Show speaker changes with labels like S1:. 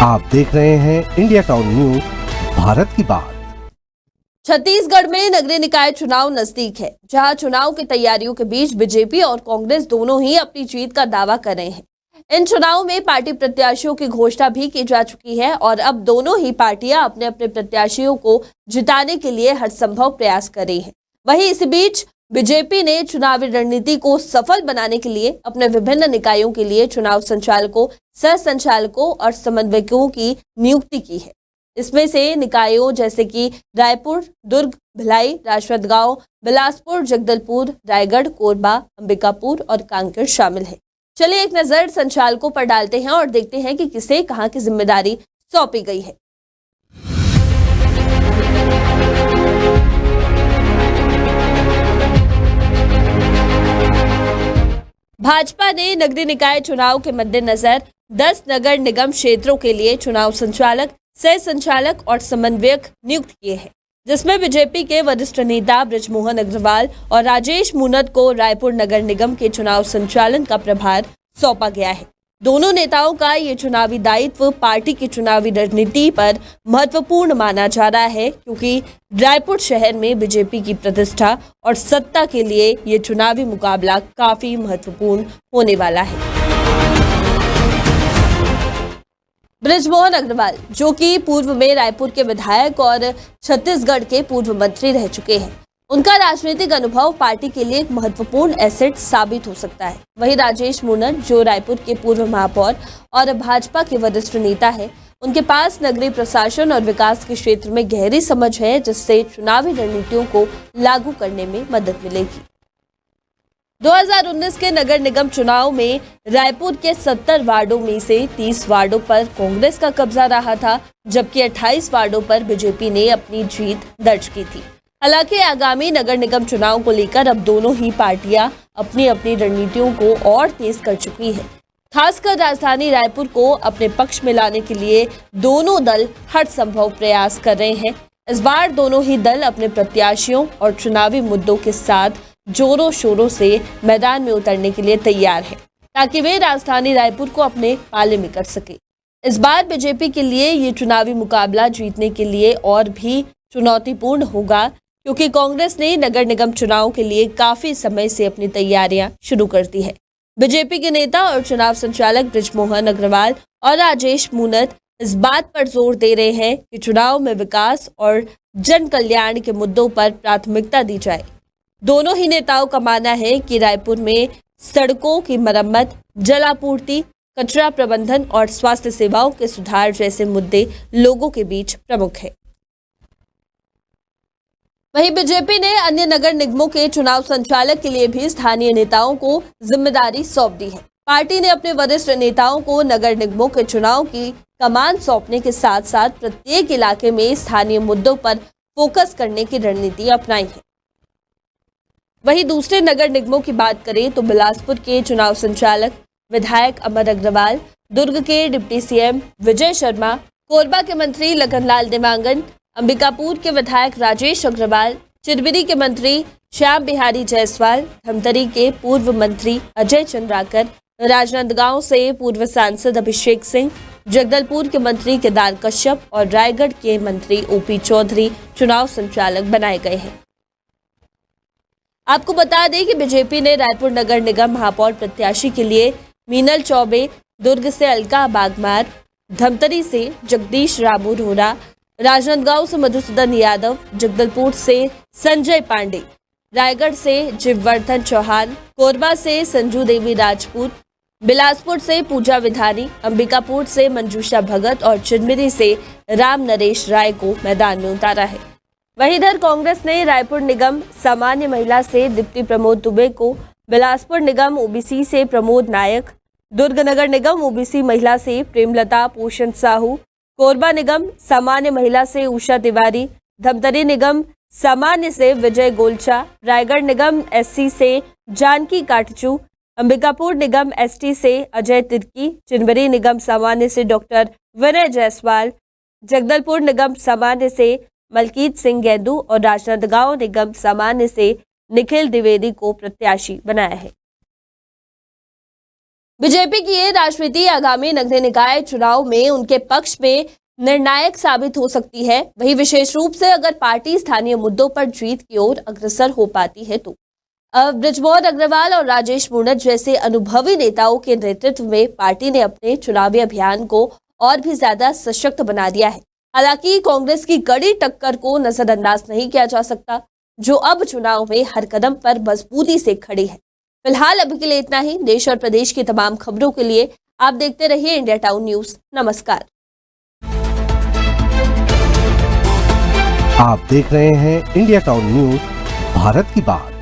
S1: आप देख रहे हैं इंडिया टाउन न्यूज, भारत की बात।
S2: छत्तीसगढ़ में नगरीय निकाय चुनाव नजदीक है, जहां चुनाव की तैयारियों के बीच बीजेपी और कांग्रेस दोनों ही अपनी जीत का दावा कर रहे हैं। इन चुनावों में पार्टी प्रत्याशियों की घोषणा भी की जा चुकी है और अब दोनों ही पार्टियां अपने अपने प्रत्याशियों को जिताने के लिए हर संभव प्रयास कर रही है। वहीं इसी बीच बीजेपी ने चुनावी रणनीति को सफल बनाने के लिए अपने विभिन्न निकायों के लिए चुनाव संचालकों, सह संचालकों और समन्वयकों की नियुक्ति की है। इसमें से निकायों जैसे कि रायपुर, दुर्ग, भिलाई, राजनांदगांव, बिलासपुर, जगदलपुर, रायगढ़, कोरबा, अंबिकापुर और कांकेर शामिल है। चलिए एक नजर संचालकों पर डालते हैं और देखते हैं कि किसे कहां की जिम्मेदारी सौंपी गई है। भाजपा ने नगरीय निकाय चुनाव के मद्देनजर 10 नगर निगम क्षेत्रों के लिए चुनाव संचालक, सह संचालक और समन्वयक नियुक्त किए हैं, जिसमें बीजेपी के वरिष्ठ नेता बृजमोहन अग्रवाल और राजेश मूनत को रायपुर नगर निगम के चुनाव संचालन का प्रभार सौंपा गया है। दोनों नेताओं का ये चुनावी दायित्व पार्टी की चुनावी रणनीति पर महत्वपूर्ण माना जा रहा है, क्योंकि रायपुर शहर में बीजेपी की प्रतिष्ठा और सत्ता के लिए ये चुनावी मुकाबला काफी महत्वपूर्ण होने वाला है। बृजमोहन अग्रवाल, जो कि पूर्व में रायपुर के विधायक और छत्तीसगढ़ के पूर्व मंत्री रह चुके हैं, उनका राजनीतिक अनुभव पार्टी के लिए एक महत्वपूर्ण एसेट साबित हो सकता है। वहीं राजेश मूनत, जो रायपुर के पूर्व महापौर और भाजपा के वरिष्ठ नेता है, उनके पास नगरीय प्रशासन और विकास के क्षेत्र में गहरी समझ है, जिससे चुनावी रणनीतियों को लागू करने में मदद मिलेगी। 2019 के नगर निगम चुनाव में रायपुर के 70 वार्डों में से 30 वार्डों पर कांग्रेस का कब्जा रहा था, जबकि 28 वार्डों पर बीजेपी ने अपनी जीत दर्ज की थी। हालांकि आगामी नगर निगम चुनाव को लेकर अब दोनों ही पार्टियां अपनी अपनी रणनीतियों को और तेज कर चुकी है। खासकर राजधानी रायपुर को अपने पक्ष में लाने के लिए दोनों दल हर संभव प्रयास कर रहे हैं। इस बार दोनों ही दल अपने प्रत्याशियों और चुनावी मुद्दों के साथ जोरों शोरों से मैदान में उतरने के लिए तैयार है, ताकि वे राजधानी रायपुर को अपने पाले में कर सके। इस बार बीजेपी के लिए ये चुनावी मुकाबला जीतने के लिए और भी चुनौतीपूर्ण होगा, क्योंकि कांग्रेस ने नगर निगम चुनाव के लिए काफी समय से अपनी तैयारियां शुरू कर दी है। बीजेपी के नेता और चुनाव संचालक बृजमोहन अग्रवाल और राजेश मूनत इस बात पर जोर दे रहे हैं कि चुनाव में विकास और जन कल्याण के मुद्दों पर प्राथमिकता दी जाए। दोनों ही नेताओं का मानना है कि रायपुर में सड़कों की मरम्मत, जलापूर्ति, कचरा प्रबंधन और स्वास्थ्य सेवाओं के सुधार जैसे मुद्दे लोगों के बीच प्रमुख है। वहीं बीजेपी ने अन्य नगर निगमों के चुनाव संचालक के लिए भी स्थानीय नेताओं को जिम्मेदारी सौंप दी है। पार्टी ने अपने वरिष्ठ नेताओं को नगर निगमों के चुनाव की कमान सौंपने के साथ साथ प्रत्येक इलाके में स्थानीय मुद्दों पर फोकस करने की रणनीति अपनाई है। वहीं दूसरे नगर निगमों की बात करें तो बिलासपुर के चुनाव संचालक विधायक अमर अग्रवाल, दुर्ग के डिप्टी सीएम विजय शर्मा, कोरबा के मंत्री लखनलाल देवांगन, अंबिकापुर के विधायक राजेश अग्रवाल, चिरबिरी के मंत्री श्याम बिहारी जायसवाल, धमतरी के पूर्व मंत्री अजय चंद्राकर, राजनांदगांव से पूर्व सांसद अभिषेक सिंह, जगदलपुर के मंत्री केदार कश्यप और रायगढ़ के मंत्री ओपी चौधरी चुनाव संचालक बनाए गए हैं। आपको बता दें कि बीजेपी ने रायपुर नगर निगम महापौर प्रत्याशी के लिए मीनल चौबे, दुर्ग से अलका बागमार, धमतरी से जगदीश रामू रोहरा, राजनांदगांव से मधुसूदन यादव, जगदलपुर से संजय पांडे, रायगढ़ से जीववर्धन चौहान, कोरबा से संजू देवी राजपूत, बिलासपुर से पूजा विधानी, अंबिकापुर से मंजूषा भगत और चिरमिरी से राम नरेश राय को मैदान में उतारा है। वहीं इधर कांग्रेस ने रायपुर निगम सामान्य महिला से दीप्ति प्रमोद दुबे को, बिलासपुर निगम ओबीसी से प्रमोद नायक, दुर्ग नगर निगम ओबीसी महिला से प्रेमलता पोषण साहू, कोरबा निगम सामान्य महिला से उषा तिवारी, धमतरी निगम सामान्य से विजय गोलचा, रायगढ़ निगम एससी से जानकी काटचू, अंबिकापुर निगम एसटी से अजय तिर्की, चिरमिरी निगम सामान्य से डॉक्टर विनय जायसवाल, जगदलपुर निगम सामान्य से मलकीत सिंह गेंदू और राजनांदगांव निगम सामान्य से निखिल द्विवेदी को प्रत्याशी बनाया है। बीजेपी की ये राजनीति आगामी नगरीय निकाय चुनाव में उनके पक्ष में निर्णायक साबित हो सकती है। वहीं विशेष रूप से अगर पार्टी स्थानीय मुद्दों पर जीत की ओर अग्रसर हो पाती है तो बृजमोहन अग्रवाल और राजेश मूणत जैसे अनुभवी नेताओं के नेतृत्व में पार्टी ने अपने चुनावी अभियान को और भी ज्यादा सशक्त बना दिया है। हालांकि कांग्रेस की कड़ी टक्कर को नजरअंदाज नहीं किया जा सकता, जो अब चुनाव में हर कदम पर मजबूती से खड़ी है। फिलहाल अभी के लिए इतना ही। देश और प्रदेश की तमाम खबरों के लिए आप देखते रहिए इंडिया टाउन न्यूज। नमस्कार।
S1: आप देख रहे हैं इंडिया टाउन न्यूज, भारत की बात।